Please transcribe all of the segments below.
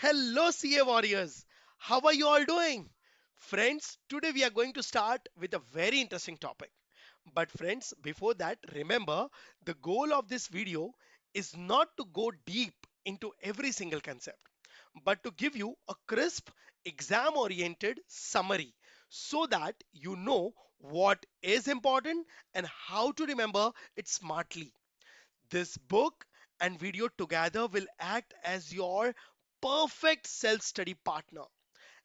Hello, CA warriors. How are you all doing? Friends, today we are going to start with a very interesting topic. But, friends, before that, remember the goal of this video is not to go deep into every single concept, but to give you a crisp, exam oriented summary so that you know what is important and how to remember it smartly. This book and video together will act as your perfect self study partner.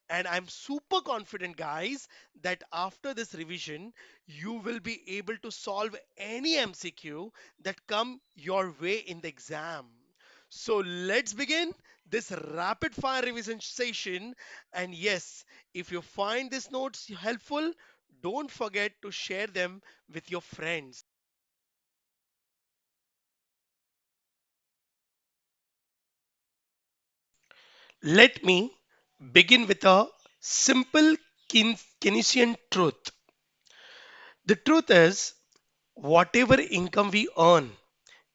And I'm super confident, guys, that after this revision, you will be able to solve any MCQ that come your way in the exam. So let's begin this rapid fire revision session. And yes, if you find these notes helpful, don't forget to share them with your friends. Let me begin with a simple Keynesian truth. The truth is, whatever income we earn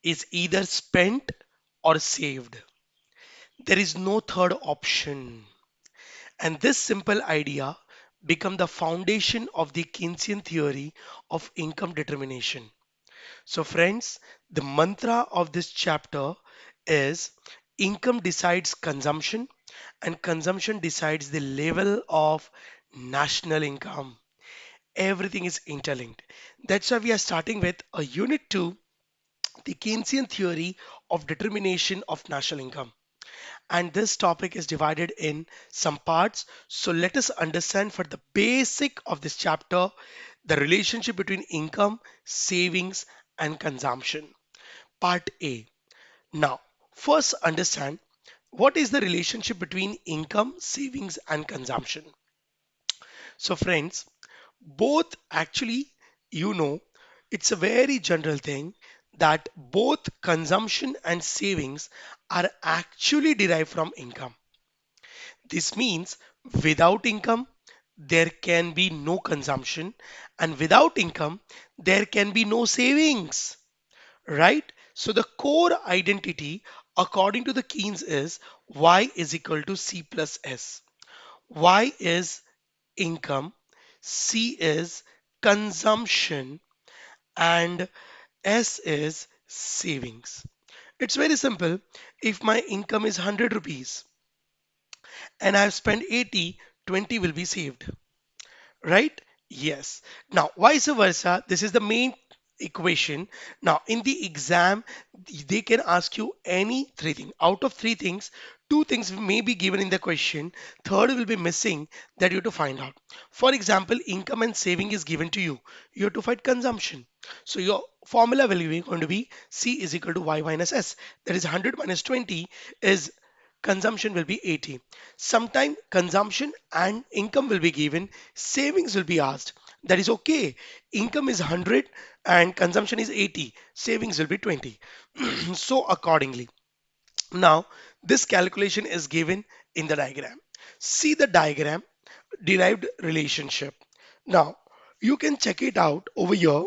is either spent or saved. There is no third option. And this simple idea become the foundation of the Keynesian theory of income determination. So friends, the mantra of this chapter is income decides consumption and consumption decides the level of national income. Everything is interlinked. That's why we are starting with a unit 2, the Keynesian theory of determination of national income. And this topic is divided in some parts. So let us understand for the basic of this chapter the relationship between income, savings, and consumption. Part A. Now, first understand what is the relationship between income, savings, and consumption. So, friends, both actually, you know, it's a very general thing that both consumption and savings are actually derived from income. This means without income, there can be no consumption, and without income, there can be no savings, right? So the core identity, according to the Keynes, is Y is equal to C plus S. Y is income, C is consumption, and S is savings. It's very simple. If my income is 100 rupees and I've spent 80, 20 will be saved, right? Yes. Now, vice versa, this is the main equation. Now, in the exam, they can ask you any three things. Out of three things, two things may be given in the question. Third will be missing that you have to find out. For example, income and saving is given to you. You have to find consumption. So your formula will be going to be C is equal to Y minus S. That is 100 minus 20 is consumption will be 80. Sometime consumption and income will be given, savings will be asked. That is okay. Income is 100 and consumption is 80. Savings will be 20. So accordingly. Now, this calculation is given in the diagram. See the diagram, derived relationship. Now, you can check it out over here.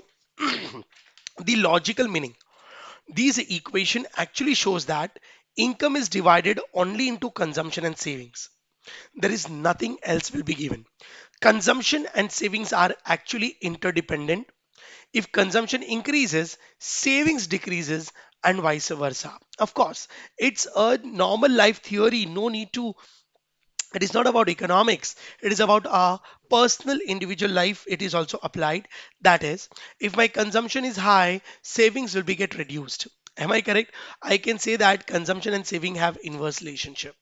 The logical meaning. This equation actually shows that income is divided only into consumption and savings. There is nothing else will be given. Consumption and savings are actually interdependent. If consumption increases, savings decreases and vice versa. Of course, it's a normal life theory. No need to, it is not about economics. It is about our personal individual life. It is also applied. That is, if my consumption is high, savings will be get reduced. Am I correct? I can say that consumption and saving have inverse relationship.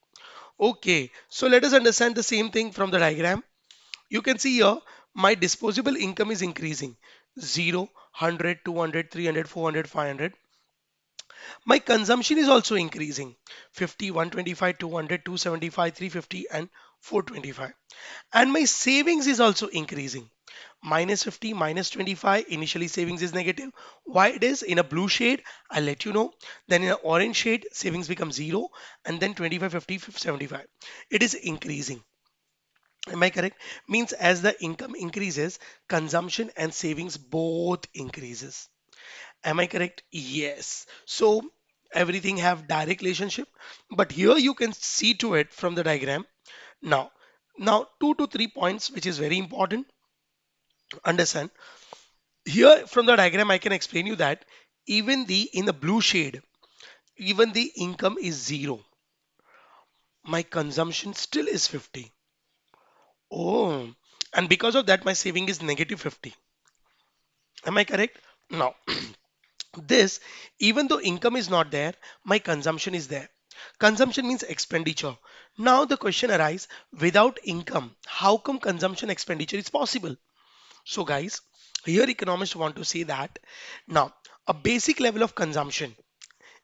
Okay, so let us understand the same thing from the diagram. You can see here my disposable income is increasing 0, 100, 200, 300, 400, 500. My consumption is also increasing 50, 125, 200, 275, 350, and 425. And my savings is also increasing minus 50, minus 25. Initially, savings is negative. Why it is in a blue shade, I'll let you know. Then in an orange shade, savings become 0, and then 25, 50, 75. It is increasing. Am I correct? Means as the income increases, consumption and savings both increases. Am I correct? Yes. So everything have direct relationship, but here you can see to it from the diagram. Now, now 2 to 3 points, which is very important. Understand here from the diagram, I can explain you that even the in the blue shade, even the income is zero. My consumption still is 50. Oh, and because of that, my saving is negative 50. Am I correct? Now, this, even though income is not there, my consumption is there. Consumption means expenditure. Now the question arises, without income, how come consumption expenditure is possible? So guys, here economists want to say that now a basic level of consumption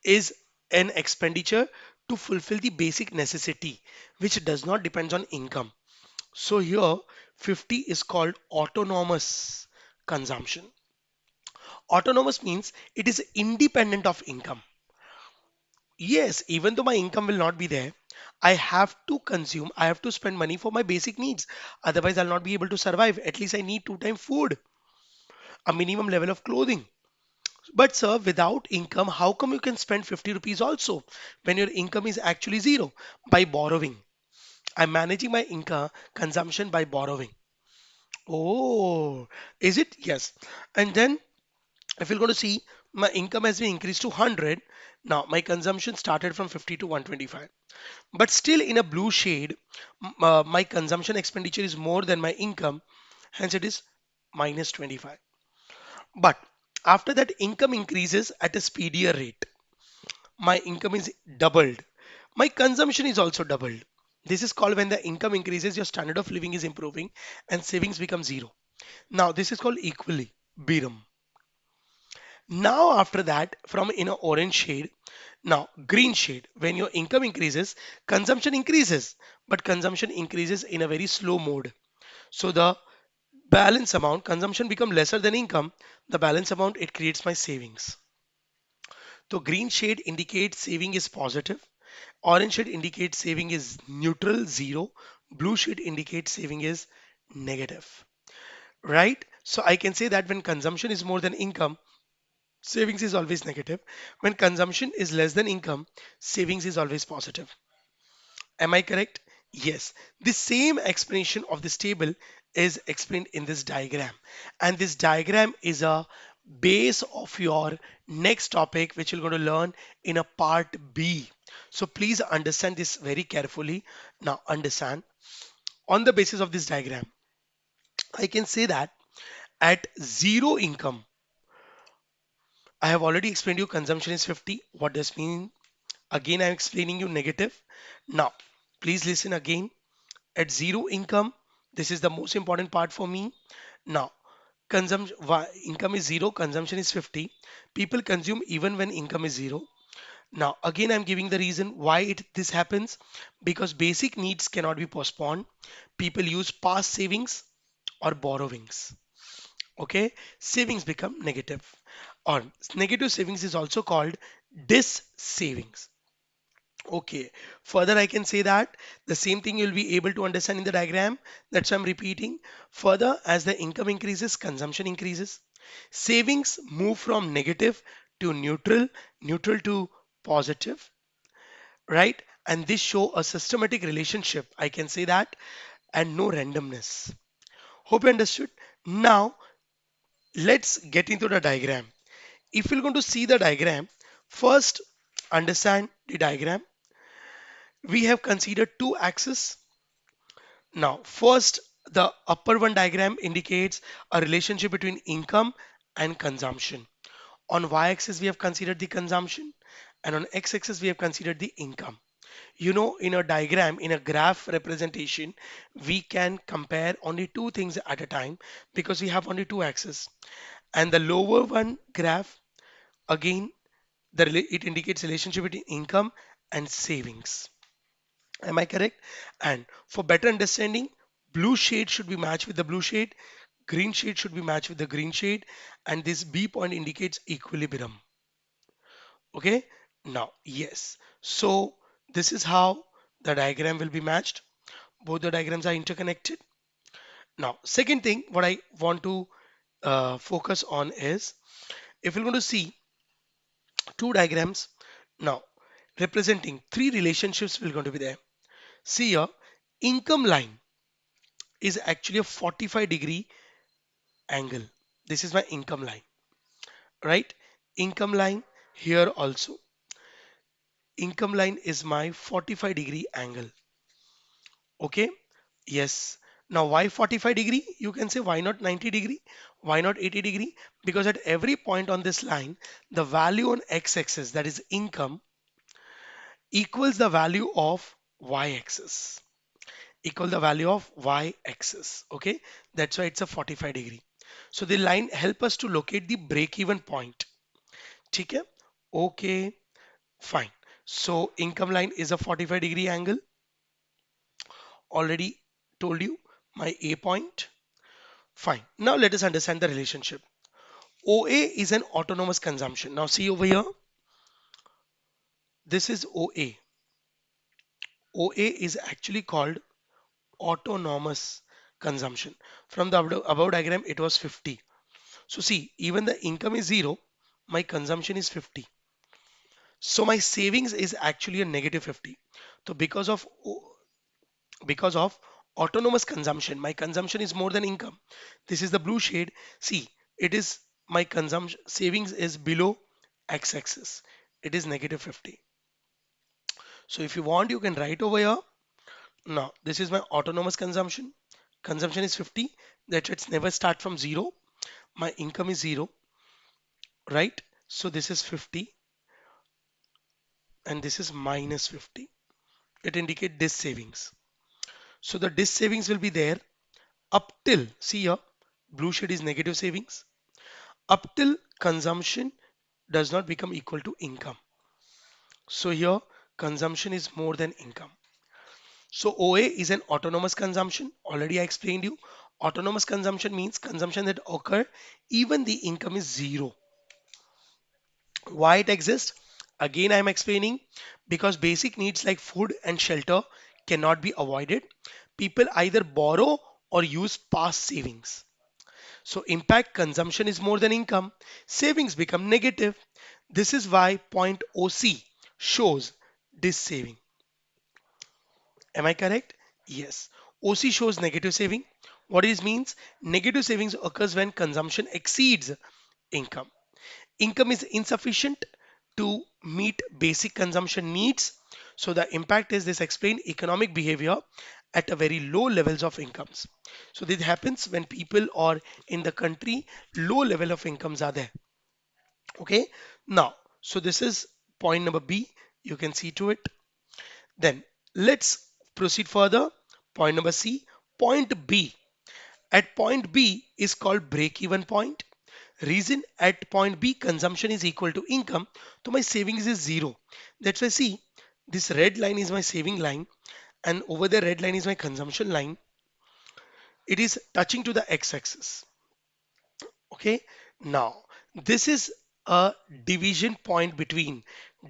is an expenditure to fulfill the basic necessity which does not depend on income. So here 50 is called autonomous consumption. Autonomous means it is independent of income. Yes, even though my income will not be there, I have to consume, I have to spend money for my basic needs. Otherwise, I'll not be able to survive. At least I need 2 time food, a minimum level of clothing. But sir, without income, how come you can spend 50 rupees also when your income is actually zero? By borrowing. I'm managing my income consumption by borrowing. Oh, is it? Yes. And then if you're going to see my income has been increased to 100, now my consumption started from 50 to 125. But still in a blue shade, my consumption expenditure is more than my income, hence it is minus 25. But after that, income increases at a speedier rate. My income is doubled. My consumption is also doubled. This is called when the income increases, your standard of living is improving and savings become zero. Now, this is called equally Biram. Now, after that, from in a orange shade, now green shade, when your income increases, consumption increases, but consumption increases in a very slow mode. So the balance amount, consumption become lesser than income, the balance amount, it creates my savings. So green shade indicates saving is positive. Orange shade indicates saving is neutral, zero. Blue shade indicates saving is negative, right? So I can say that when consumption is more than income, savings is always negative. When consumption is less than income, savings is always positive. Am I correct? Yes. The same explanation of this table is explained in this diagram. And this diagram is a base of your next topic, which you're going to learn in a part B. So please understand this very carefully. Now understand on the basis of this diagram, I can say that at zero income, I have already explained you consumption is 50. What does mean? Again, I'm explaining you negative. Now, please listen again. At zero income, this is the most important part for me. Now, consumption income is zero, consumption is 50. People consume even when income is zero. Now, again, I'm giving the reason why this happens because basic needs cannot be postponed. People use past savings or borrowings. Okay, savings become negative, or negative savings is also called dis savings. Okay, further I can say that the same thing you'll be able to understand in the diagram. That's why I'm repeating. Further, as the income increases, consumption increases. Savings move from negative to neutral, neutral to positive, right? And this show a systematic relationship. I can say that, and no randomness. Hope you understood. Now, let's get into the diagram. If you're going to see the diagram, first understand the diagram. We have considered two axes. Now, first, the upper one diagram indicates a relationship between income and consumption. On y-axis, we have considered the consumption, and on x-axis, we have considered the income. You know, in a diagram, in a graph representation, we can compare only two things at a time because we have only two axes. And the lower one graph, again, it indicates relationship between income and savings. Am I correct? And for better understanding, blue shade should be matched with the blue shade, green shade should be matched with the green shade, and this B point indicates equilibrium. Okay, now, yes. So this is how the diagram will be matched. Both the diagrams are interconnected. Now, second thing, what I want to focus on is if you're going to see two diagrams, Now, representing three relationships will going to be there. See here, income line is actually a 45-degree angle. This is my income line, right? Income line here also. Income line is my 45-degree angle. Okay. Yes. Now, why 45 degree? You can say why not 90 degree? Why not 80 degree? Because at every point on this line, the value on x-axis, that is income, equals the value of y-axis. Equal the value of y-axis. Okay. That's why it's a 45 degree. So the line help us to locate the break-even point. ठीक है? Okay. Fine. So income line is a 45-degree angle. Already told you my A point. Fine. Now let us understand the relationship. OA is an autonomous consumption. Now see over here. This is OA. OA is actually called autonomous consumption. From the above diagram, it was 50. So see, even the income is zero, my consumption is 50. So my savings is actually a negative 50. So because of autonomous consumption, my consumption is more than income. This is the blue shade. See, it is my consumption savings is below x-axis. It is negative 50. So if you want, you can write over here. Now, this is my autonomous consumption. Consumption is 50. That it's never start from zero. My income is zero, right? So this is 50 and this is minus 50. It indicates this savings. So the this savings will be there up till, see here, blue shade is negative savings. Up till consumption does not become equal to income. So here consumption is more than income. So OA is an autonomous consumption. Already I explained you. Autonomous consumption means consumption that occur even the income is zero. Why it exists? Again, I'm explaining because basic needs like food and shelter cannot be avoided. People either borrow or use past savings. So impact consumption is more than income. Savings become negative. This is why point OC shows this saving. Am I correct? Yes. OC shows negative saving. What it means? Negative savings occurs when consumption exceeds income. Income is insufficient to meet basic consumption needs. So the impact is this explain economic behavior at a very low levels of incomes. So this happens when people or in the country low level of incomes are there. Okay. Now, so this is point number B. You can see to it. Then let's proceed further. Point number C. Point B. At point B is called break-even point. Reason at point B consumption is equal to income, so my savings is zero. That's why see this red line is my saving line and over the red line is my consumption line. It is touching to the x-axis. Okay. Now this is a division point between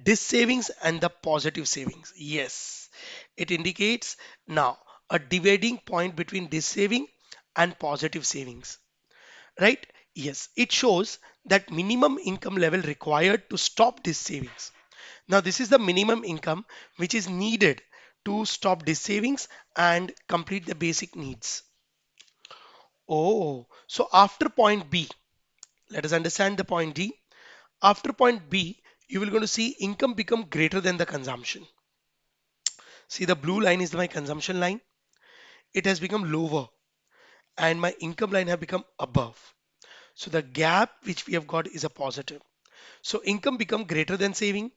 this savings and the positive savings. Yes, it indicates now a dividing point between this saving and positive savings, right? Yes, it shows that minimum income level required to stop this savings. Now this is the minimum income which is needed to stop this savings and complete the basic needs. Oh, so after point B, let us understand the point D. After point B, you will going to see income become greater than the consumption. See the blue line is my consumption line. It has become lower and my income line have become above. So the gap which we have got is a positive. So income become greater than saving.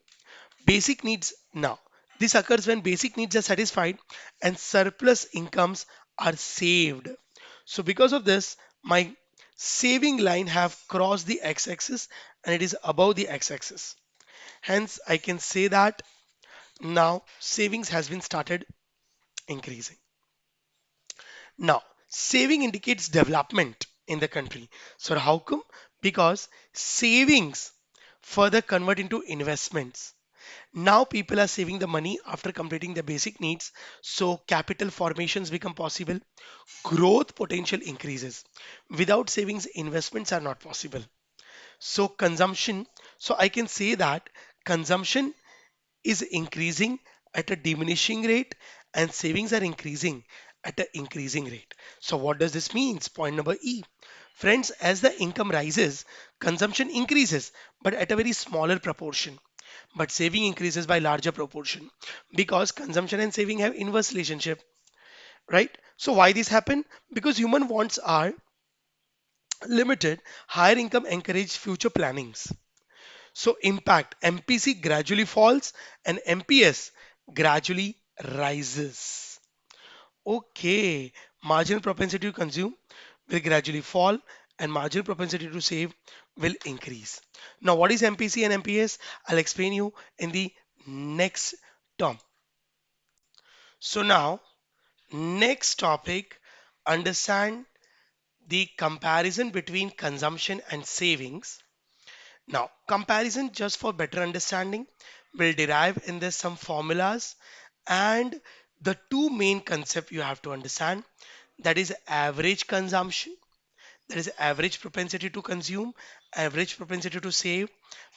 Basic needs now. This occurs when basic needs are satisfied and surplus incomes are saved. So because of this, my saving line have crossed the x-axis and it is above the x-axis. Hence, I can say that now savings has been started increasing. Now, saving indicates development in the country. So how come? Because savings further convert into investments. Now people are saving the money after completing their basic needs. So capital formations become possible. Growth potential increases. Without savings, investments are not possible. So consumption, so I can say that consumption is increasing at a diminishing rate and savings are increasing at an increasing rate. So what does this mean? Point number E. Friends, as the income rises, consumption increases, but at a very smaller proportion. But saving increases by larger proportion because consumption and saving have inverse relationship, right? So why this happen? Because human wants are limited, higher income encourage future plannings. So impact MPC gradually falls and MPS gradually rises. Okay, marginal propensity to consume will gradually fall and marginal propensity to save will increase. Now, what is MPC and MPS? I'll explain you in the next term. So now, next topic, understand the comparison between consumption and savings. Now, comparison just for better understanding will derive in this some formulas and the two main concept you have to understand, that is average consumption, that is average propensity to consume, average propensity to save,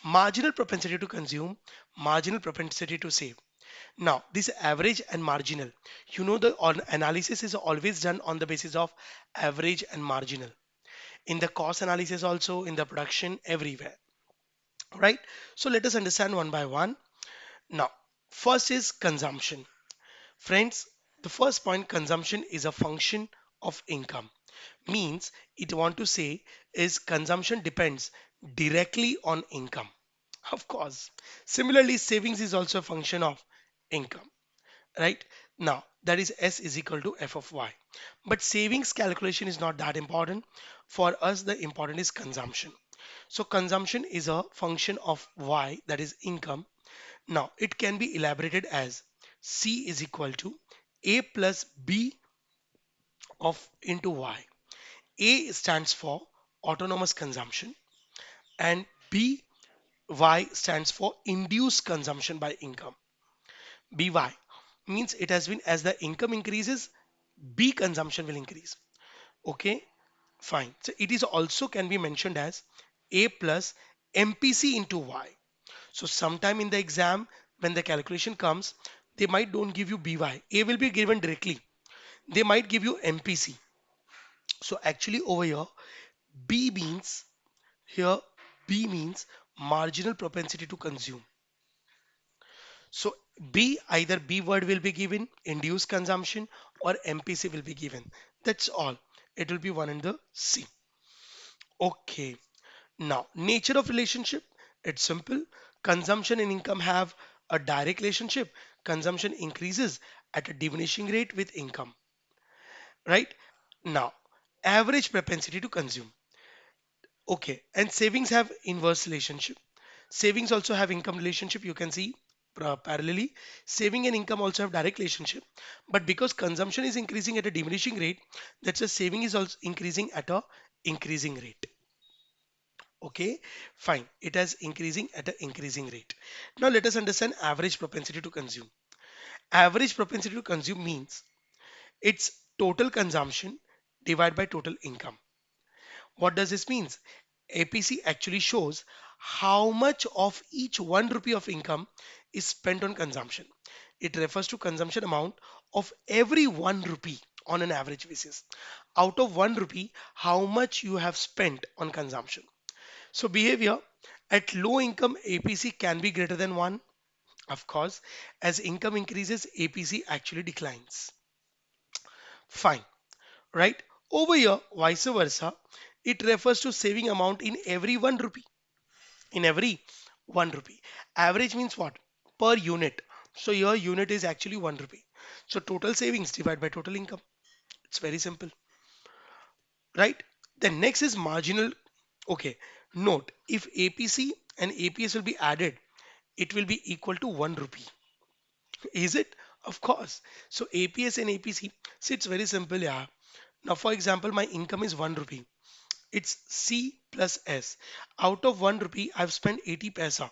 marginal propensity to consume, marginal propensity to save. Now, this average and marginal, the analysis is always done on the basis of average and marginal. In the cost analysis also, in the production, everywhere, right? So let us understand one by one. Now, first is consumption. Friends, the first point, consumption is a function of income. Means it want to say is consumption depends directly on income. Of course. Similarly, savings is also a function of income, right? Now, that is S is equal to F of Y. But savings calculation is not that important. For us, the important is consumption. So consumption is a function of Y, that is income. Now, it can be elaborated as C is equal to A plus B of into Y. A stands for autonomous consumption and BY stands for induced consumption by income. BY means it has been as the income increases, B consumption will increase. Okay, fine. So it is also can be mentioned as A plus MPC into Y. So sometime in the exam, when the calculation comes, they might don't give you BY. A will be given directly. They might give you MPC. So actually over B means here B means marginal propensity to consume. So B, either B word will be given, induced consumption, or MPC will be given. That's all. It will be one in the C. Okay. Now, nature of relationship, it's simple. Consumption and income have a direct relationship. Consumption increases at a diminishing rate with income, right? Now, average propensity to consume. Okay, and savings have inverse relationship. Savings also have income relationship. You can see parallelly. Saving and income also have direct relationship. But because consumption is increasing at a diminishing rate, that's a saving is also increasing at a increasing rate. Okay, fine. It has increasing at an increasing rate. Now let us understand average propensity to consume. Average propensity to consume means it's total consumption divided by total income. What does this mean? APC actually shows how much of each 1 rupee of income is spent on consumption. It refers to consumption amount of every 1 rupee on an average basis. Out of 1 rupee, how much you have spent on consumption. So behavior at low income APC can be greater than 1. Of course, as income increases, APC actually declines. Fine, right? Over here, vice versa, it refers to saving amount in every 1 rupee. In every 1 rupee. Average means what? Per unit. So your unit is actually 1 rupee. So total savings divided by total income. It's very simple, right? The next is marginal. Okay, note if APC and APS will be added, it will be equal to 1 rupee. Is it? Of course. So APS and APC, see it's very simple, yeah. Now for example, my income is 1 rupee. It's C plus S. Out of 1 rupee, I've spent 80 paisa.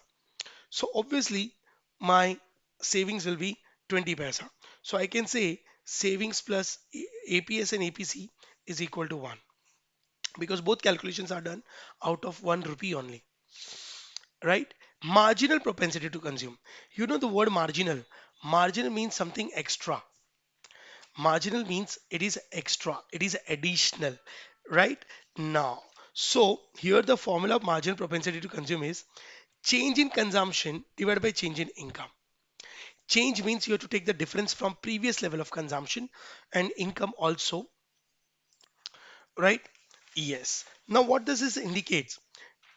So obviously my savings will be 20 paisa. So I can say savings plus APS and APC is equal to 1 because both calculations are done out of 1 rupee only, right? Marginal propensity to consume. You know the word marginal. Marginal means something extra. Marginal means it is extra, it is additional, right? Now, so here the formula of marginal propensity to consume is change in consumption divided by change in income. Change means you have to take the difference from previous level of consumption and income also, right? Yes. Now, what does this indicate?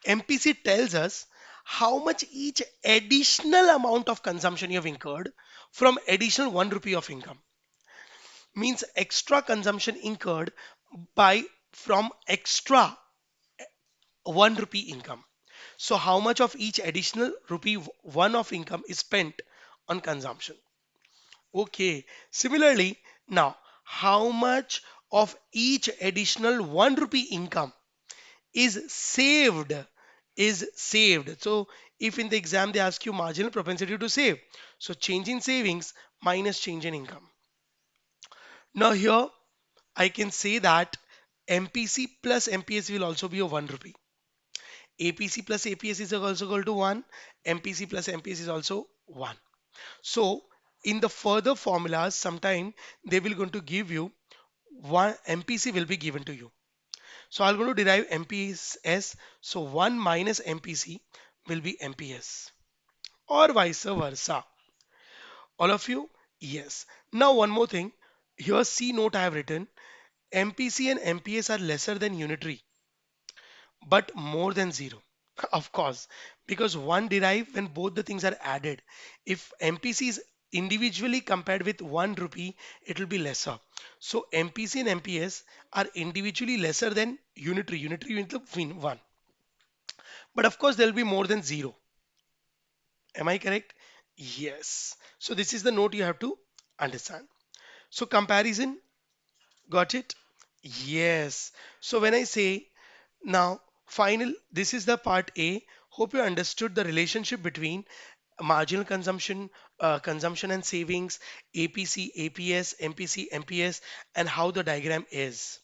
MPC tells us how much each additional amount of consumption you have incurred from additional 1 rupee of income. Means extra consumption incurred by from extra 1 rupee income. So how much of each additional rupee 1 of income is spent on consumption? Okay. Similarly, now how much of each additional 1 rupee income is saved? Is saved. So if in the exam they ask you marginal propensity to save, so change in savings minus change in income. Now here I can say that MPC plus MPS will also be a 1 rupee. APC plus APS is also equal to 1. MPC plus MPS is also 1. So in the further formulas, sometime they will going to give you one MPC will be given to you. So I'm going to derive MPS. So 1 minus MPC will be MPS or vice versa. All of you? Yes. Now one more thing. Here C note I have written MPC and MPS are lesser than unitary but more than zero. Of course, because one derive when both the things are added. If MPC is individually compared with 1 rupee, it will be lesser. So MPC and MPS are individually lesser than unitary. Unitary means the 1. But of course, there will be more than zero. Am I correct? Yes. So this is the note you have to understand. So comparison, got it? Yes. So when I say now, final, this is the part A. Hope you understood the relationship between marginal consumption and savings, APC, APS, MPC, MPS, and how the diagram is.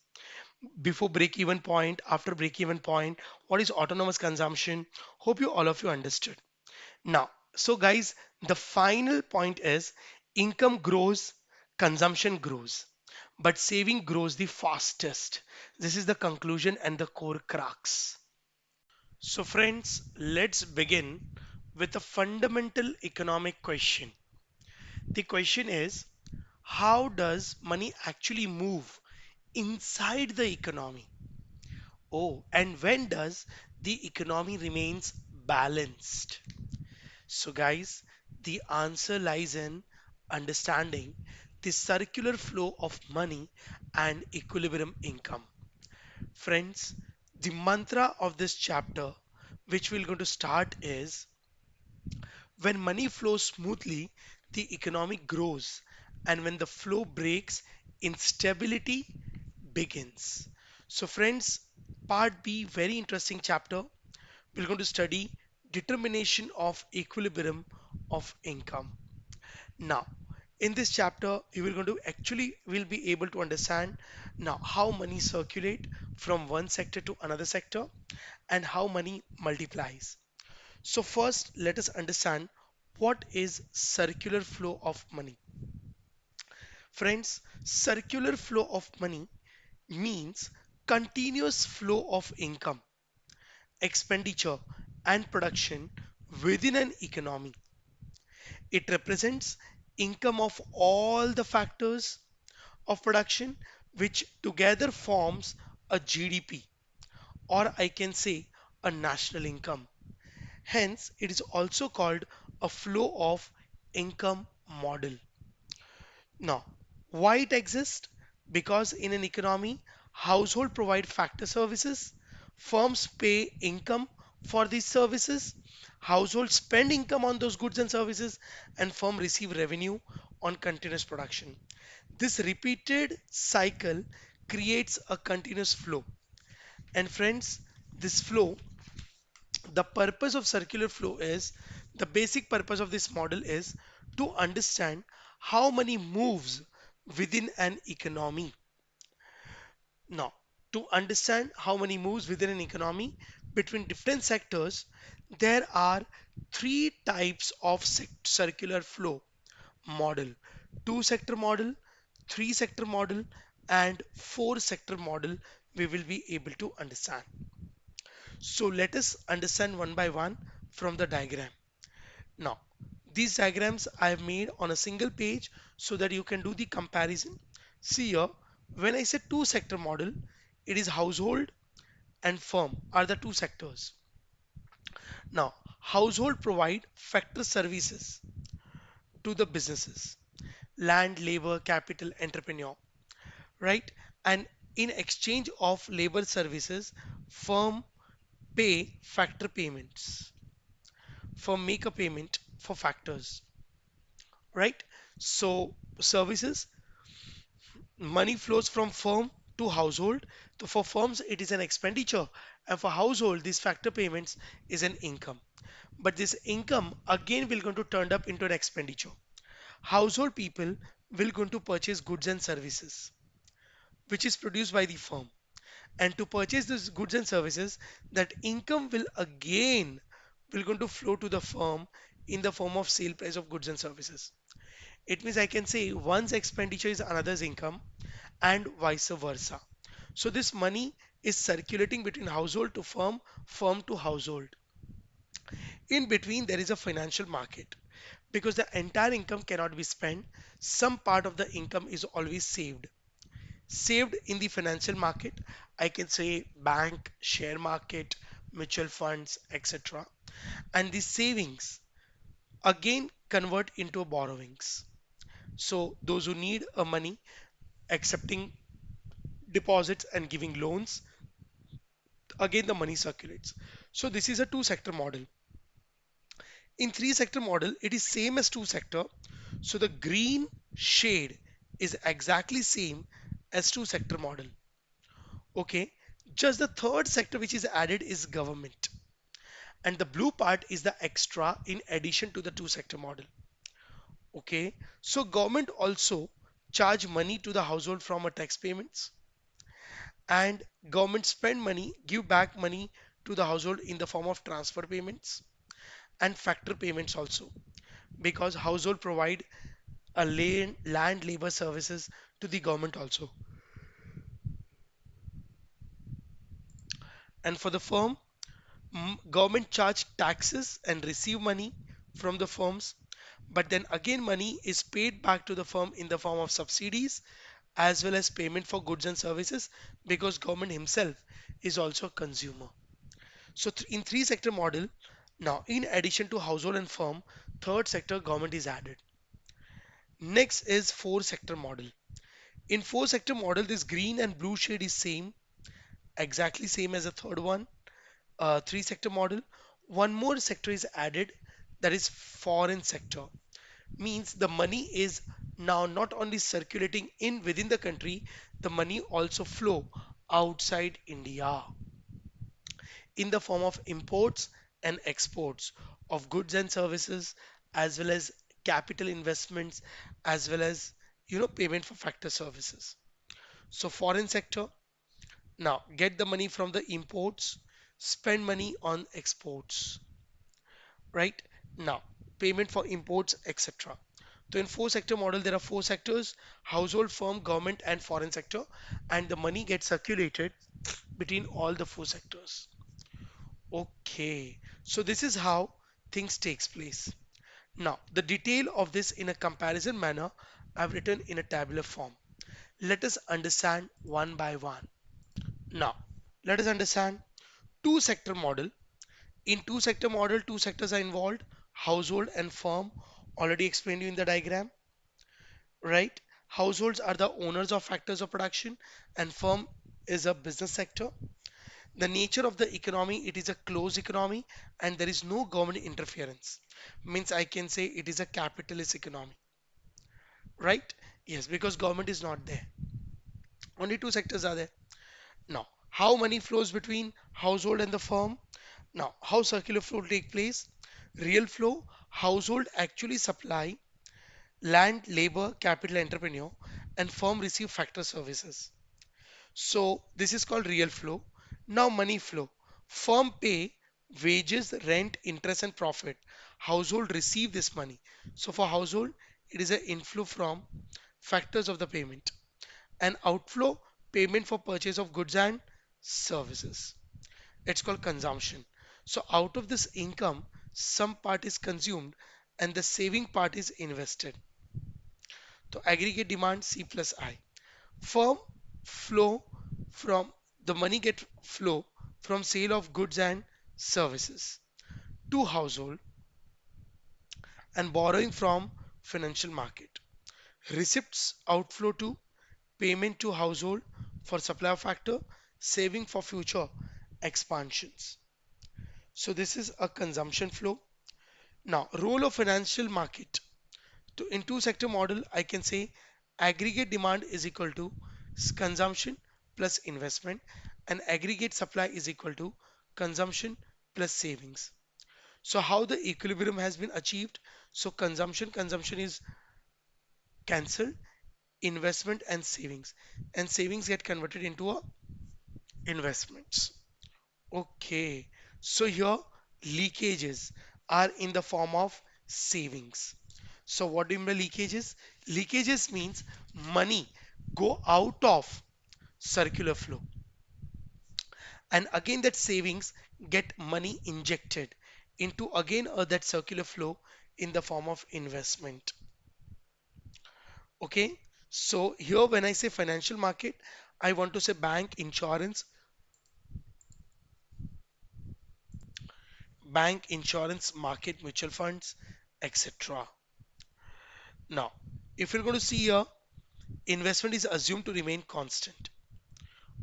Before break-even point, after break-even point, what is autonomous consumption? Hope you all of you understood. Now, so guys, the final point is income grows, consumption grows, but saving grows the fastest. This is the conclusion and the core crux. So, friends, let's begin with a fundamental economic question. The question is, how does money actually move inside the economy? Oh, and when does the economy remains balanced? So, guys, the answer lies in understanding the circular flow of money and equilibrium income. Friends, the mantra of this chapter, which we're going to start, is when money flows smoothly, the economy grows, and when the flow breaks, instability begins. So, friends, part B, very interesting chapter. We're going to study determination of equilibrium of income. Now, in this chapter, you will going to actually will be able to understand now how money circulate from one sector to another sector and how money multiplies. So first, let us understand what is circular flow of money. Friends, circular flow of money means continuous flow of income, expenditure, and production within an economy. It represents income of all the factors of production which together forms a GDP, or I can say a national income. Hence, it is also called a flow of income model. Now, why it exists? Because in an economy, household provide factor services, firms pay income for these services, households spend income on those goods and services, and firm receive revenue on continuous production. This repeated cycle creates a continuous flow. And friends, this flow, the purpose of circular flow is the basic purpose of this model is to understand how money moves within an economy. Now, to understand how money moves within an economy, between different sectors, there are three types of circular flow model: two sector model, three sector model, and four sector model we will be able to understand. So let us understand one by one from the diagram. Now, these diagrams I have made on a single page so that you can do the comparison. See here, when I say two sector model, it is household and firm are the two sectors. Now, household provide factor services to the businesses, land, labor, capital, entrepreneur, right? And in exchange of labor services, firm pay factor payments, firm make a payment for factors, right? So services, money flows from firm to household. So for firms, it is an expenditure, and for household, these factor payments is an income. But this income again will going to turn up into an expenditure. Household people will going to purchase goods and services, which is produced by the firm. And to purchase these goods and services, that income will going to flow to the firm in the form of sale price of goods and services. It means I can say one's expenditure is another's income and vice versa. So this money is circulating between household to firm, firm to household. In between, there is a financial market because the entire income cannot be spent. Some part of the income is always saved in the financial market. I can say bank, share market, mutual funds, etc. And these savings again convert into borrowings. So those who need a money accepting deposits and giving loans, again the money circulates. So this is a two sector model. In three sector model, it is same as two sector. So the green shade is exactly same as two sector model. Okay, just the third sector which is added is government, and the blue part is the extra in addition to the two sector model. Okay, so government also charge money to the household from a tax payments, and government spend money, give back money to the household in the form of transfer payments and factor payments also, because household provide a land labor services to the government also. And for the firm, government charge taxes and receive money from the firms, but then again money is paid back to the firm in the form of subsidies as well as payment for goods and services, because government himself is also a consumer. So in three sector model, now in addition to household and firm, third sector government is added. Next is four sector model. In four sector model, this green and blue shade is same, exactly same as the third one. Three sector model. One more sector is added, that is foreign sector. Means the money is now not only circulating in within the country, the money also flow outside India in the form of imports and exports of goods and services, as well as capital investments, as well as payment for factor services. So foreign sector, now get the money from the imports, spend money on exports, right? Now payment for imports, etc. So in four sector model, there are four sectors: household, firm, government, and foreign sector, and the money gets circulated between all the four sectors. Okay, so this is how things takes place. Now, the detail of this in a comparison manner I've written in a tabular form. Let us understand one by one. Now, let us understand two sector model. In two sector model, two sectors are involved: household and firm. Already explained you in the diagram, right? Households are the owners of factors of production, and firm is a business sector. The nature of the economy, it is a closed economy, and there is no government interference. Means I can say it is a capitalist economy, right? Yes, because government is not there. Only two sectors are there. Now, how money flows between household and the firm? Now, how circular flow take place? Real flow, household actually supply land, labor, capital, entrepreneur, and firm receive factor services. So this is called real flow. Now money flow. Firm pay wages, rent, interest, and profit. Household receive this money. So for household, it is an inflow from factors of the payment. An outflow, payment for purchase of goods and services. It's called consumption. So out of this income, some part is consumed and the saving part is invested. So aggregate demand C plus I. Firm flow from the money get flow from sale of goods and services to household and borrowing from financial market. Receipts outflow to payment to household for supply factor, saving for future expansions. So this is a consumption flow. Now, role of financial market. In two sector model, I can say aggregate demand is equal to consumption plus investment and aggregate supply is equal to consumption plus savings. So how the equilibrium has been achieved? So consumption is cancelled, investment and savings get converted into a investments. Okay, so here leakages are in the form of savings. So what do you mean by leakages? Leakages means money go out of circular flow, and again that savings get money injected into again that circular flow in the form of investment. Okay, so here when I say financial market, I want to say bank, insurance, market, mutual funds, etc. Now, if you're going to see here, investment is assumed to remain constant.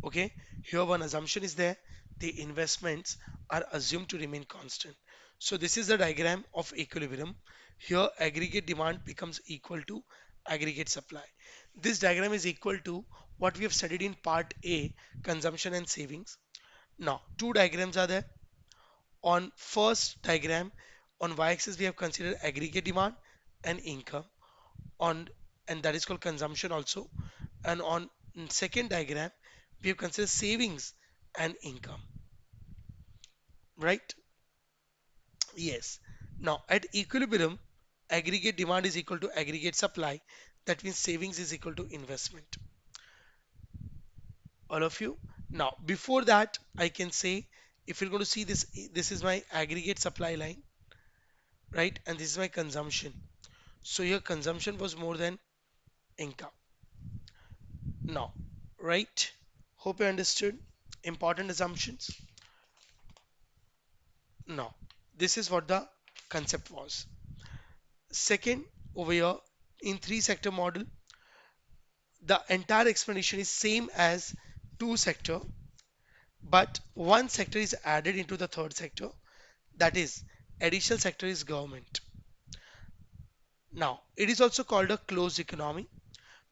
Okay, here one assumption is there, the investments are assumed to remain constant. So this is the diagram of equilibrium. Here aggregate demand becomes equal to aggregate supply. This diagram is equal to what we have studied in part A, consumption and savings. Now two diagrams are there. On first diagram, on y-axis we have considered aggregate demand and income, on and that is called consumption also, and on second diagram we have considered savings and income, right? Yes. Now at equilibrium, aggregate demand is equal to aggregate supply. That means savings is equal to investment. All of you. Now before that, I can say if you're going to see this, this is my aggregate supply line, right? And this is my consumption. So your consumption was more than income. Now, right? Hope you understood. Important assumptions. Now, this is what the concept was. Second, over here in three sector model, the entire explanation is same as two sector, but one sector is added into the third sector. That is, additional sector is government. Now, it is also called a closed economy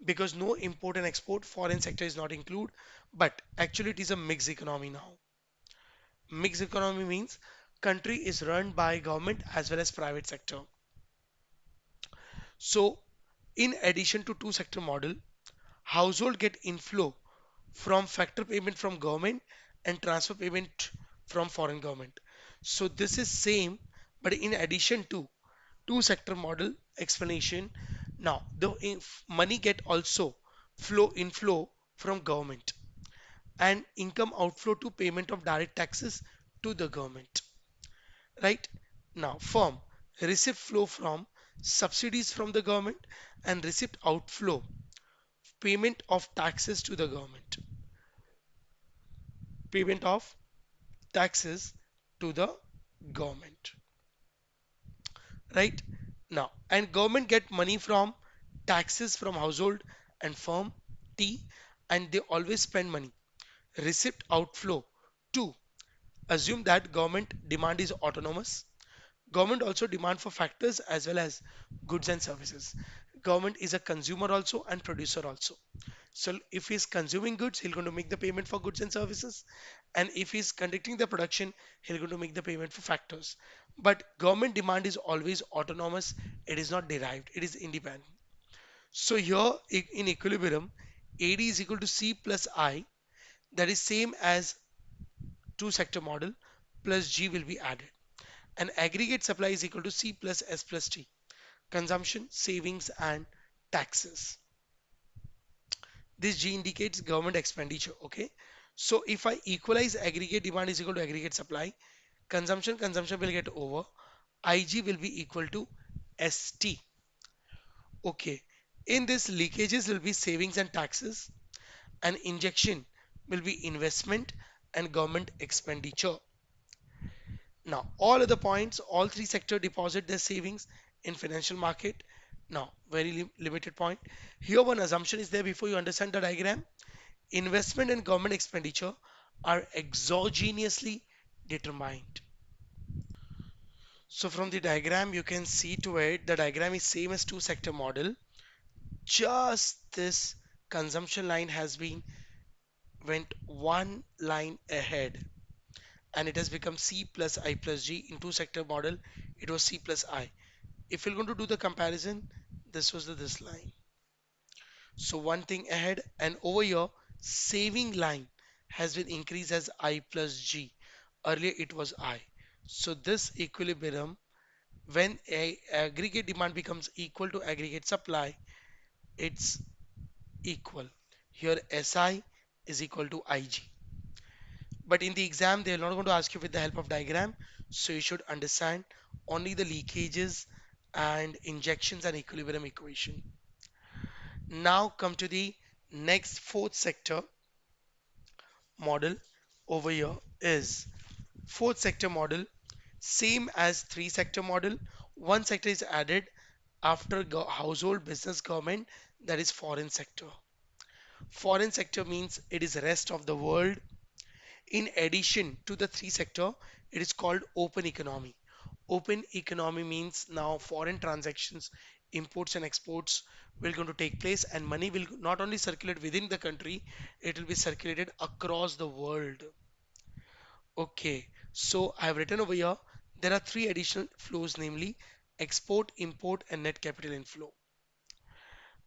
because no import and export foreign sector is not included, but actually it is a mixed economy now. Mixed economy means country is run by government as well as private sector. So in addition to two sector model, household get inflow from factor payment from government and transfer payment from foreign government. So this is same, but in addition to two sector model explanation, now the money get also flow inflow from government and income outflow to payment of direct taxes to the government, right? Now firm receipt flow from subsidies from the government and receipt outflow payment of taxes to the government, payment of taxes to the government, right? Now and government get money from taxes from household and firm T, and they always spend money. Receipt outflow to assume that government demand is autonomous. Government also demand for factors as well as goods and services. Government is a consumer also and producer also. So if he's consuming goods, he's going to make the payment for goods and services. And if he's conducting the production, he's going to make the payment for factors. But government demand is always autonomous. It is not derived. It is independent. So here in equilibrium, AD is equal to C plus I. That is same as two sector model. plus G will be added. And aggregate supply is equal to C plus S plus T. Consumption, savings, and taxes. This G indicates government expenditure. Okay. So if I equalize aggregate demand is equal to aggregate supply, consumption will get over. IG will be equal to ST. Okay. In this, leakages will be savings and taxes, and injection will be investment and government expenditure. Now, all other points, all three sector deposit their savings in financial market. Now, very limited point. Here, one assumption is there before you understand the diagram. Investment and government expenditure are exogenously determined. So from the diagram, you can see to it, the diagram is same as two sector model. Just this consumption line has been went one line ahead, and it has become C plus I plus G. In two sector model, it was C plus I. If you're going to do the comparison, this was this line. So one thing ahead, and over here, saving line has been increased as I plus G. Earlier it was I. So this equilibrium, when a aggregate demand becomes equal to aggregate supply, it's equal. Here SI is equal to IG. But in the exam, they're not going to ask you with the help of diagram. So you should understand only the leakages and injections and equilibrium equation. Now come to the next fourth sector model. Over here is fourth sector model, same as three sector model. One sector is added after household, business, government, that is foreign sector. Foreign sector means it is rest of the world. In addition to the three sector, it is called open economy. Open economy means now foreign transactions, imports and exports will going to take place, and money will not only circulate within the country, it will be circulated across the world. Okay, so I have written over here, there are three additional flows, namely export, import, and net capital inflow.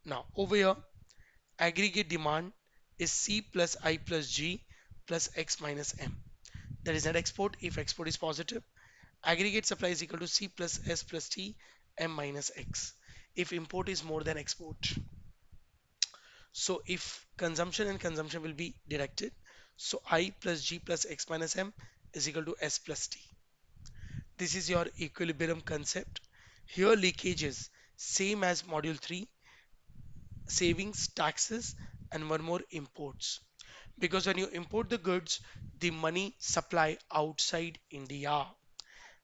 Now over here, aggregate demand is C plus I plus G plus X minus M. That is net export if export is positive. Aggregate supply is equal to C plus S plus T M minus X if import is more than export. So if consumption and consumption will be directed, so I plus G plus X minus M is equal to S plus T. This is your equilibrium concept. Here leakages, same as module 3, savings, taxes, and one more imports. Because when you import the goods, the money supply outside India,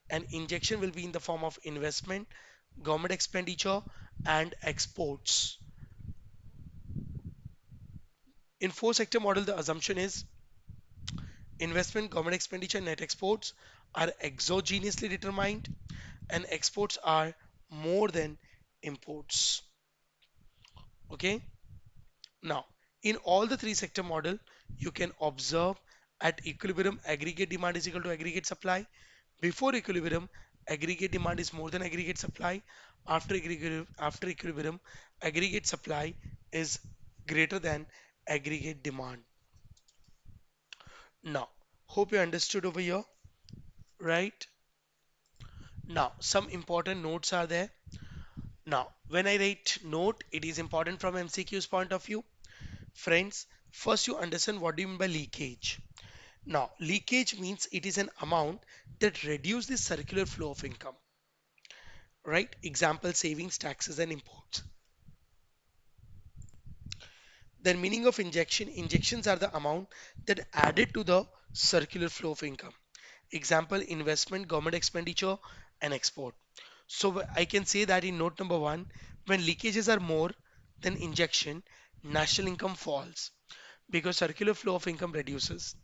and injection will be in the form of investment, government expenditure, and exports. In four sector model, the assumption is investment, government expenditure, net exports are exogenously determined, and exports are more than imports. Okay. Now, in all the three sector model, you can observe at equilibrium, aggregate demand is equal to aggregate supply. Before equilibrium, aggregate demand is more than aggregate supply. After equilibrium, aggregate supply is greater than aggregate demand. Now, hope you understood over here, right? Now, some important notes are there. Now, when I write note, it is important from MCQ's point of view. Friends, first you understand what do you mean by leakage. Now, leakage means it is an amount that reduces the circular flow of income, right? Example, savings, taxes, and imports. The meaning of injection, injections are the amount that added to the circular flow of income. Example, investment, government expenditure, and export. So I can say that in note number one, when leakages are more than injection, national income falls because circular flow of income reduces.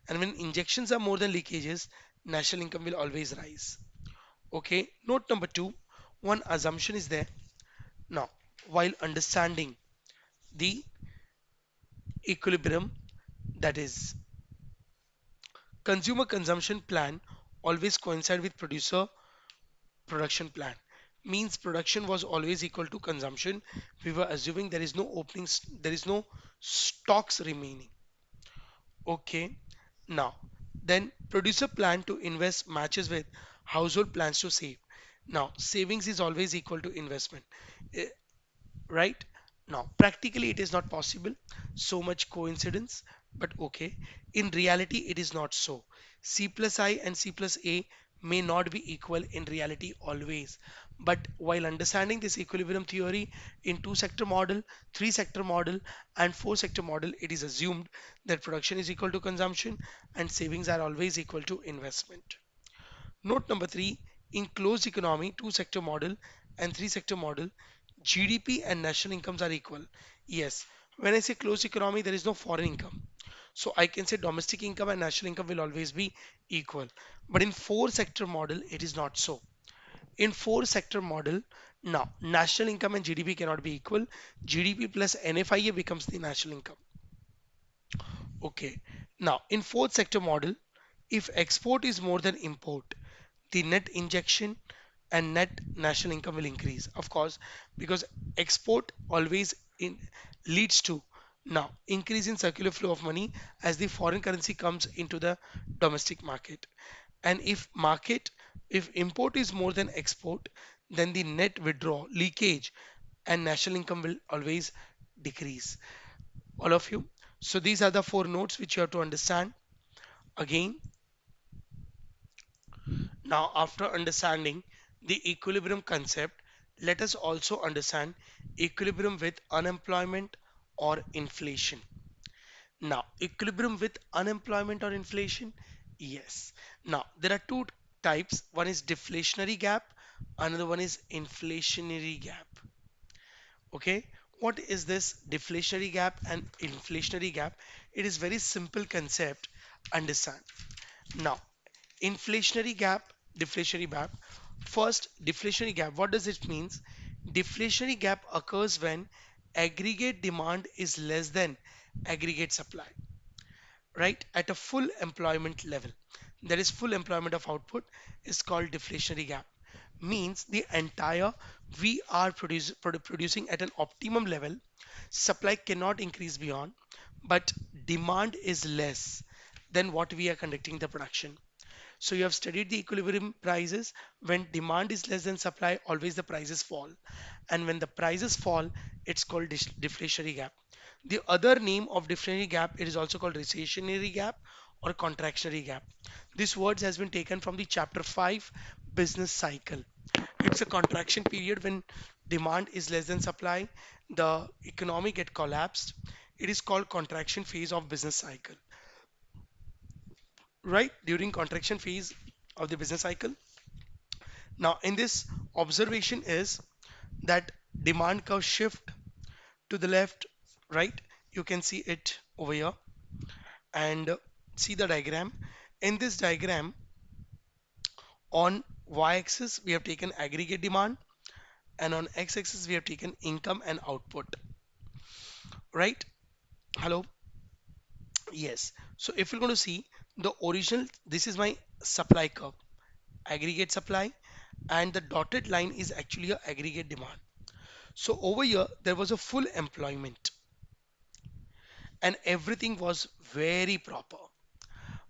And when injections are more than leakages, national income will always rise. Okay, note number two, one assumption is there. Now, while understanding the equilibrium, that is consumer consumption plan always coincide with producer production plan, means production was always equal to consumption. We were assuming there is no openings, there is no stocks remaining. Okay, now Then producer plan to invest matches with household plans to save. Now savings is always equal to investment. Eh, right? Now, practically, it is not possible. So much coincidence, but okay. In reality, it is not so. C plus I and C plus A may not be equal in reality always. But while understanding this equilibrium theory in two sector model, three sector model, and four sector model, it is assumed that production is equal to consumption and savings are always equal to investment. Note number three, in closed economy, two sector model and three sector model, GDP and national incomes are equal. Yes, when I say closed economy, there is no foreign income. So I can say domestic income and national income will always be equal. But in four sector model, it is not so. In four sector model, now national income and GDP cannot be equal. GDP plus NFIA becomes the national income. Okay. Now, in fourth sector model, if export is more than import, the net injection and net national income will increase. Of course, because export always leads to now increase in circular flow of money as the foreign currency comes into the domestic market. And if import is more than export, then the net withdrawal, leakage, and national income will always decrease. All of you. So these are the four notes which you have to understand. Again, now after understanding the equilibrium concept, let us also understand equilibrium with unemployment or inflation. Now, equilibrium with unemployment or inflation? Yes. Now, there are two types. One is deflationary gap, another one is inflationary gap. Okay, what is this deflationary gap and inflationary gap? It is very simple concept. Understand. Now, inflationary gap, deflationary gap. First, deflationary gap. What does it means? Deflationary gap occurs when aggregate demand is less than aggregate supply, right? At a full employment level. There is full employment of output is called deflationary gap. Means the entire we are producing at an optimum level, supply cannot increase beyond, but demand is less than what we are conducting the production. So you have studied the equilibrium prices. When demand is less than supply, always the prices fall. And when the prices fall, it's called deflationary gap. The other name of deflationary gap, it is also called recessionary gap or contractionary gap. This word has been taken from the chapter 5 business cycle. It's a contraction period when demand is less than supply, the economy get collapsed. It is called contraction phase of business cycle, right? During contraction phase of the business cycle. Now, in this observation is that demand curve shift to the left, right? You can see it over here and see the diagram. In this diagram, on y-axis we have taken aggregate demand, and on x-axis we have taken income and output, right? Hello. Yes. So if you're going to see the original, this is my supply curve, aggregate supply, and the dotted line is actually a aggregate demand. So over here there was a full employment and everything was very proper.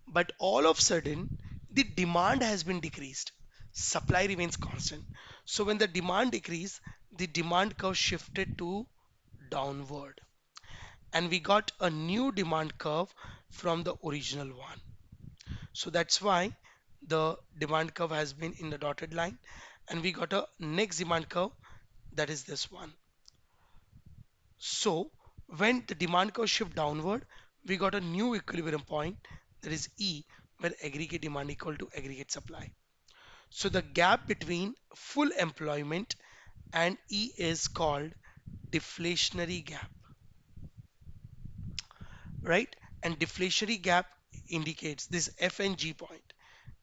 But all of a sudden, the demand has been decreased. Supply remains constant. So when the demand decreased, the demand curve shifted to downward. And we got a new demand curve from the original one. So that's why the demand curve has been in the dotted line. And we got a next demand curve, that is this one. So when the demand curve shift downward, we got a new equilibrium point, that is E, where aggregate demand equal to aggregate supply. So the gap between full employment and E is called deflationary gap, right? And deflationary gap indicates this F and G point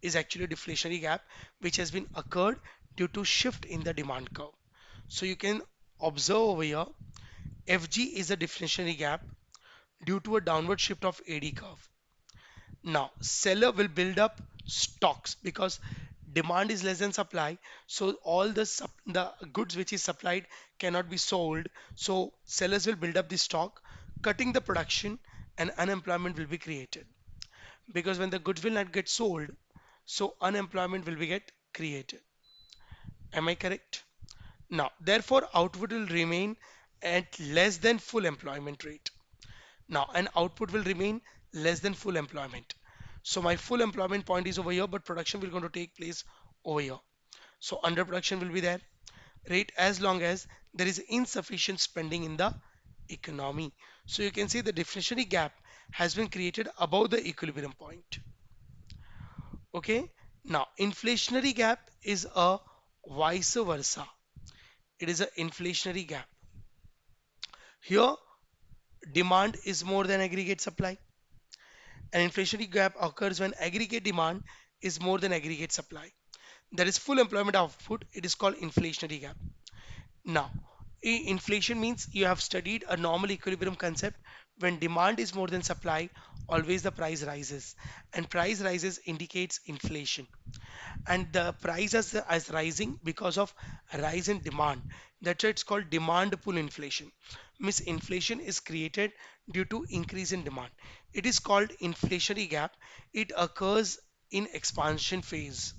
is actually a deflationary gap which has been occurred due to shift in the demand curve. So you can observe over here, FG is a deflationary gap due to a downward shift of AD curve. Now, seller will build up stocks because demand is less than supply. So all the goods which is supplied cannot be sold. So sellers will build up the stock, cutting the production, and unemployment will be created. because when the goods will not get sold, so unemployment will be get created. Am I correct? Now, therefore, output will remain at less than full employment rate. Now, an output will remain less than full employment. So my full employment point is over here, but production will going to take place over here. So underproduction will be there, right? As long as there is insufficient spending in the economy. So you can see the deflationary gap has been created above the equilibrium point. Okay. Now, inflationary gap is a vice versa. It is an inflationary gap. Here, demand is more than aggregate supply. An inflationary gap occurs when aggregate demand is more than aggregate supply. That is full employment output. It is called inflationary gap. Now, inflation means you have studied a normal equilibrium concept. When demand is more than supply, always the price rises, and price rises indicates inflation. And the price is rising because of rise in demand. That's why it's called demand pull inflation. Means inflation is created due to increase in demand. It is called inflationary gap. It occurs in expansion phase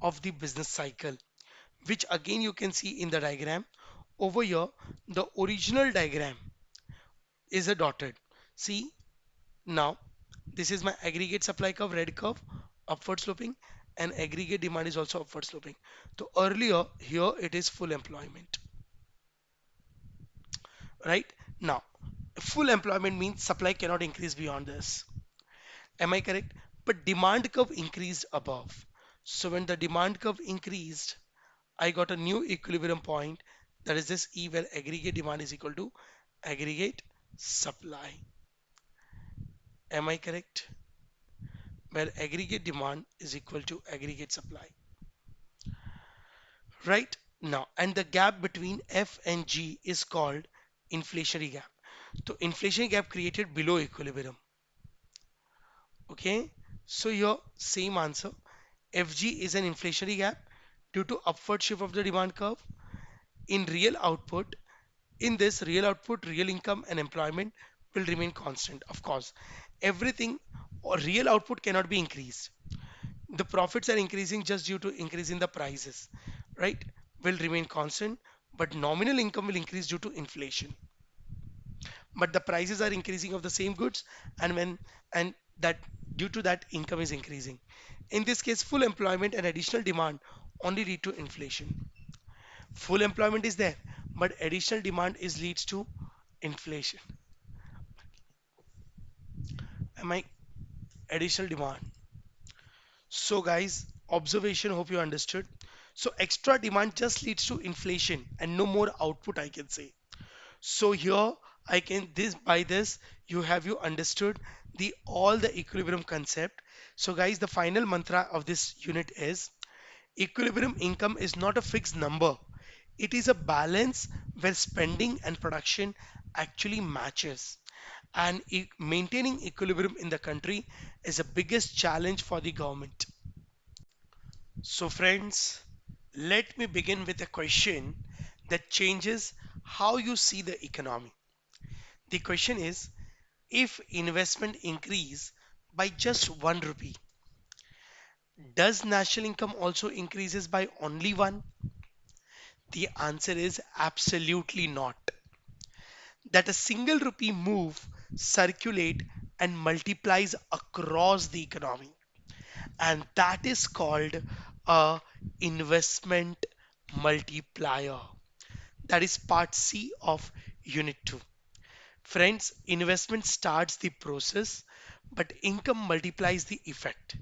of the business cycle, which again you can see in the diagram. Over here, the original diagram is a dotted. See, now this is my aggregate supply curve, red curve, upward sloping, and aggregate demand is also upward sloping. So earlier here it is full employment, right? Now, full employment means supply cannot increase beyond this. Am I correct? But demand curve increased above. So when the demand curve increased, I got a new equilibrium point, that is this E, where aggregate demand is equal to aggregate supply. Am I correct? Where aggregate demand is equal to aggregate supply. Right? Now, and the gap between F and G is called inflationary gap. So inflationary gap created below equilibrium. Okay? So your same answer. FG is an inflationary gap due to upward shift of the demand curve in real output. In this real output, real income and employment will remain constant. Of course, everything or real output cannot be increased. The profits are increasing just due to increase in the prices, right? Will remain constant, but nominal income will increase due to inflation. But the prices are increasing of the same goods, and when and that due to that income is increasing. In this case, full employment and additional demand only lead to inflation. Full employment is there, but additional demand is leads to inflation. Am I additional demand? So guys, observation, hope you understood. So extra demand just leads to inflation and no more output, I can say. So here I can this by this you understood the all the equilibrium concept. So guys, the final mantra of this unit is equilibrium income is not a fixed number. It is a balance where spending and production actually matches. And maintaining equilibrium in the country is the biggest challenge for the government. So friends, let me begin with a question that changes how you see the economy. The question is, if investment increase by just 1 rupee, does national income also increases by only one? The answer is absolutely not. That a single rupee move circulate and multiplies across the economy, and that is called a investment multiplier. That is part C of unit 2. Friends, investment starts the process, but income multiplies the effect.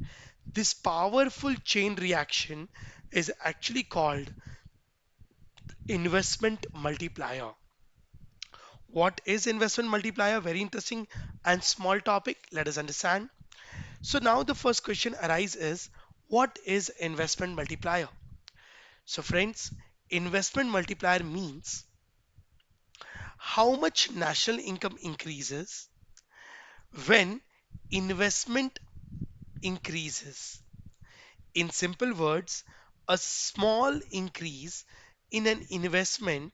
This powerful chain reaction is actually called investment multiplier. What is investment multiplier? Very interesting and small topic. Let us understand. So now the first question arises is, what is investment multiplier? So friends, investment multiplier means how much national income increases when investment increases. In simple words, a small increase in an investment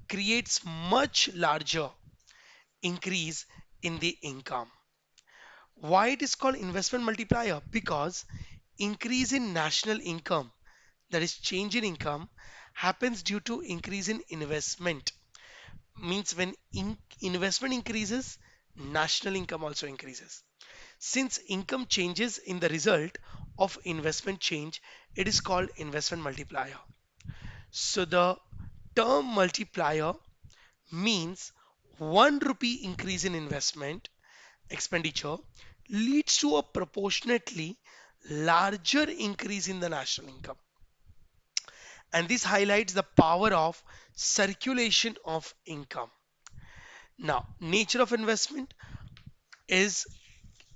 creates much larger increase in the income. Why it is called investment multiplier? Because increase in national income, that is change in income, happens due to increase in investment. Means when investment increases, national income also increases. Since income changes in the result of investment change, it is called investment multiplier. So the term multiplier means 1 rupee increase in investment expenditure leads to a proportionately larger increase in the national income. And this highlights the power of circulation of income. Now, nature of investment is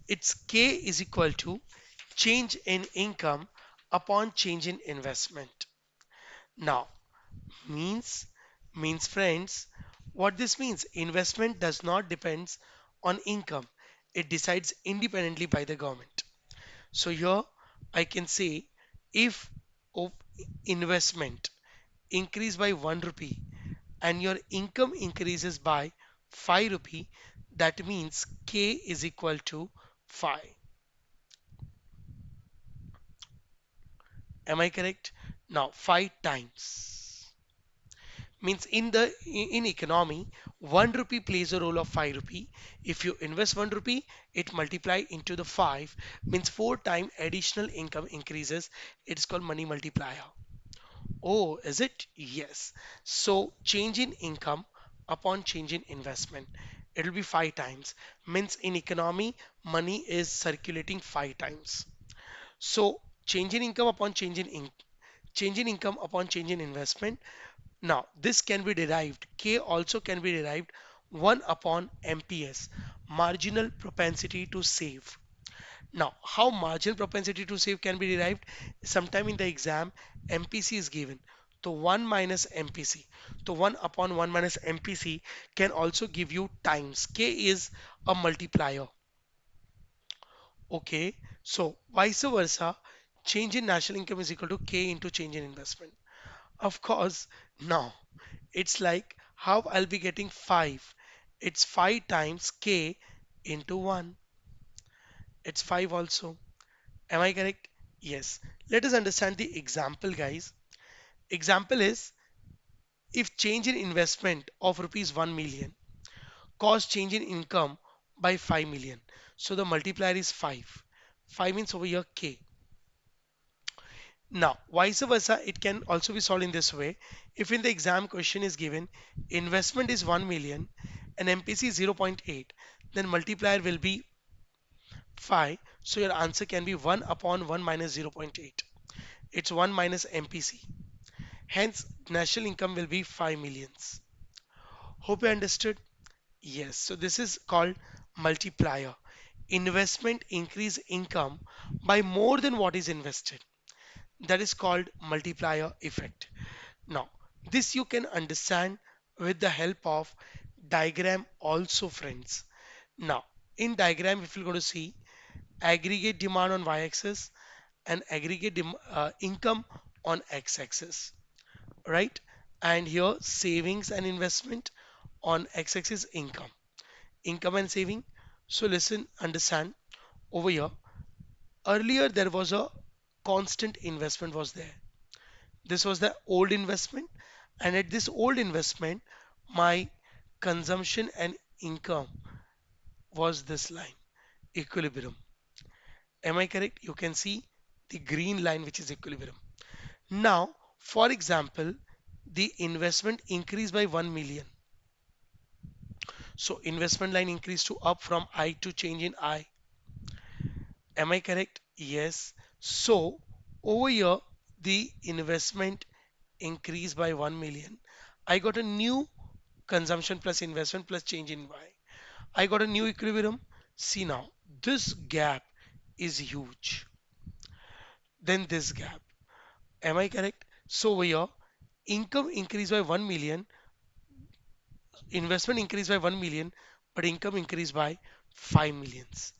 its K is equal to change in income upon change in investment. Now, means means friends, what this means, investment does not depends on income. It decides independently by the government. So here I can say if of investment increase by 1 rupee and your income increases by 5 rupee, that means K is equal to 5. Am I correct? Now 5 times means in economy 1 rupee plays a role of 5 rupee. If you invest 1 rupee, it multiply into the 5, means 4 time additional income increases. It's called money multiplier. Oh, is it? Yes. So change in income upon change in investment, it will be 5 times. Means in economy, money is circulating 5 times. So change in income upon change in income upon change in investment. Now this can be derived. K also can be derived 1 upon MPS, marginal propensity to save. Now, how marginal propensity to save can be derived? Sometime in the exam, MPC is given. So 1 minus MPC. So 1 upon 1 minus MPC can also give you times. K is a multiplier. Okay. So vice versa, change in national income is equal to K into change in investment. Of course, now it's like how I'll be getting 5. It's 5 times K into 1. It's 5 also. Am I correct? Yes. Let us understand the example, guys. Example is if change in investment of rupees 1 million cause change in income by 5 million. So the multiplier is 5. 5 means over here K. Now, vice versa, it can also be solved in this way. If in the exam question is given investment is 1 million and MPC is 0.8, then multiplier will be 5. So your answer can be 1 upon 1 minus 0.8. It's 1 minus MPC. Hence, national income will be 5 millions. Hope you understood? Yes. So this is called multiplier. Investment increase income by more than what is invested. That is called multiplier effect. Now, this you can understand with the help of diagram also, friends. Now, in diagram, if you're going to see aggregate demand on y-axis and aggregate income on x-axis, right? And here savings and investment on x-axis income and saving. So listen, understand over here. Earlier there was a constant investment was there. This was the old investment, and at this old investment, my consumption and income was this line, equilibrium. Am I correct? You can see the green line which is equilibrium. Now, for example, the investment increased by 1 million. So investment line increased to up from I to change in I. Am I correct? Yes. So over here, the investment increased by 1 million. I got a new consumption plus investment plus change in Y. I got a new equilibrium. See now, this gap is huge. Then this gap. Am I correct? So over here, income increased by 1 million, investment increased by 1 million, but income increased by 5 millions.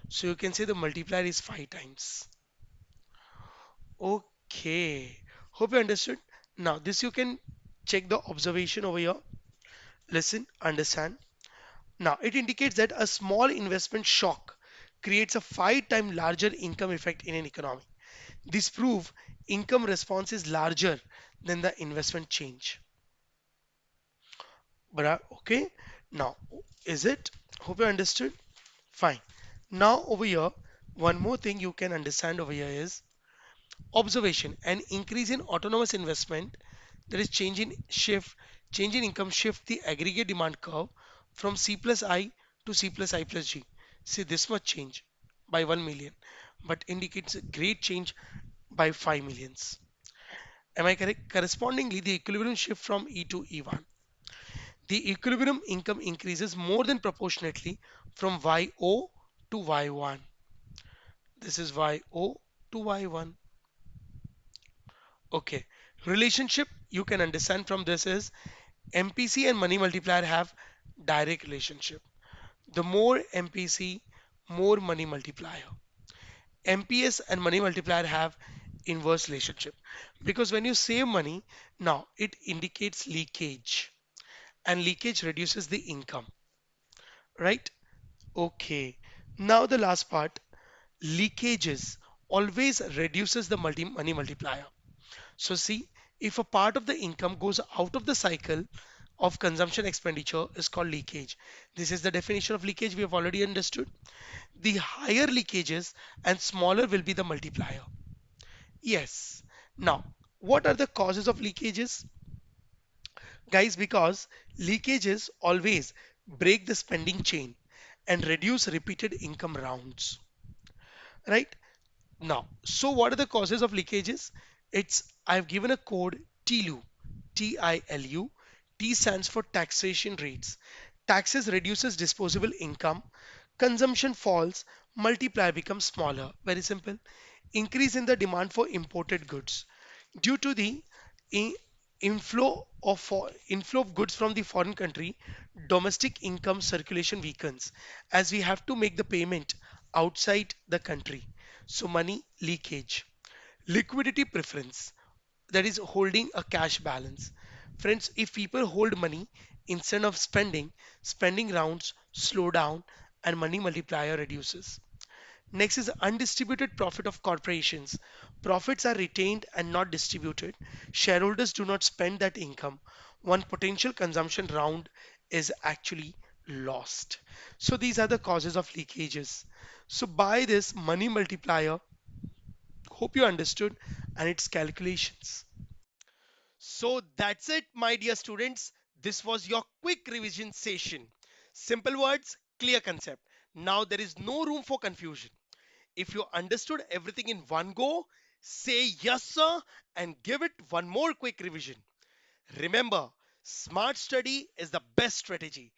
So you can say the multiplier is 5 times. Okay. Hope you understood. Now this you can check the observation over here. Listen, understand. Now it indicates that a small investment shock creates a 5 times larger income effect in an economy. This prove income response is larger than the investment change. But okay, now is it? Hope you understood. Fine. Now over here, one more thing you can understand over here is observation. An increase in autonomous investment, that is change in income shift the aggregate demand curve from C plus I to C plus I plus G. See this much change by 1 million, but indicates a great change by 5 millions. Am I correct? Correspondingly, the equilibrium shift from E to E1. The equilibrium income increases more than proportionately from YO to Y1. This is YO to Y1. Okay. Relationship you can understand from this is MPC and money multiplier have direct relationship. The more MPC, more money multiplier. MPS and money multiplier have inverse relationship because when you save money, now it indicates leakage and leakage reduces the income, right? Okay. Now the last part, leakages always reduces the money multiplier. So see, if a part of the income goes out of the cycle of consumption expenditure is called leakage. This is the definition of leakage we have already understood. The higher leakages and smaller will be the multiplier. Yes. Now, what are the causes of leakages? Guys, because leakages always break the spending chain and reduce repeated income rounds. Right? Now, so what are the causes of leakages? I've given a code TILU, TILU. T stands for taxation rates. Taxes reduces disposable income, consumption falls, multiplier becomes smaller. Very simple. Increase in the demand for imported goods due to the i- inflow of goods from the foreign country. Domestic income circulation weakens as we have to make the payment outside the country. So money leakage, liquidity preference, that is holding a cash balance. Friends, if people hold money instead of spending, spending rounds slow down and money multiplier reduces. Next is undistributed profit of corporations. Profits are retained and not distributed. Shareholders do not spend that income. One potential consumption round is actually lost. So these are the causes of leakages. So by this money multiplier, hope you understood and its calculations. So that's it, my dear students. This was your quick revision session. Simple words, clear concept. Now there is no room for confusion. If you understood everything in one go, say yes, sir, and give it one more quick revision. Remember, smart study is the best strategy.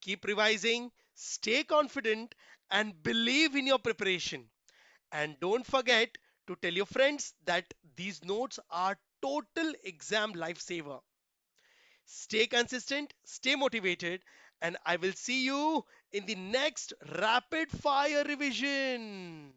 Keep revising, stay confident, and believe in your preparation. And don't forget to tell your friends that these notes are total exam lifesaver. Stay consistent, stay motivated, and I will see you in the next rapid fire revision.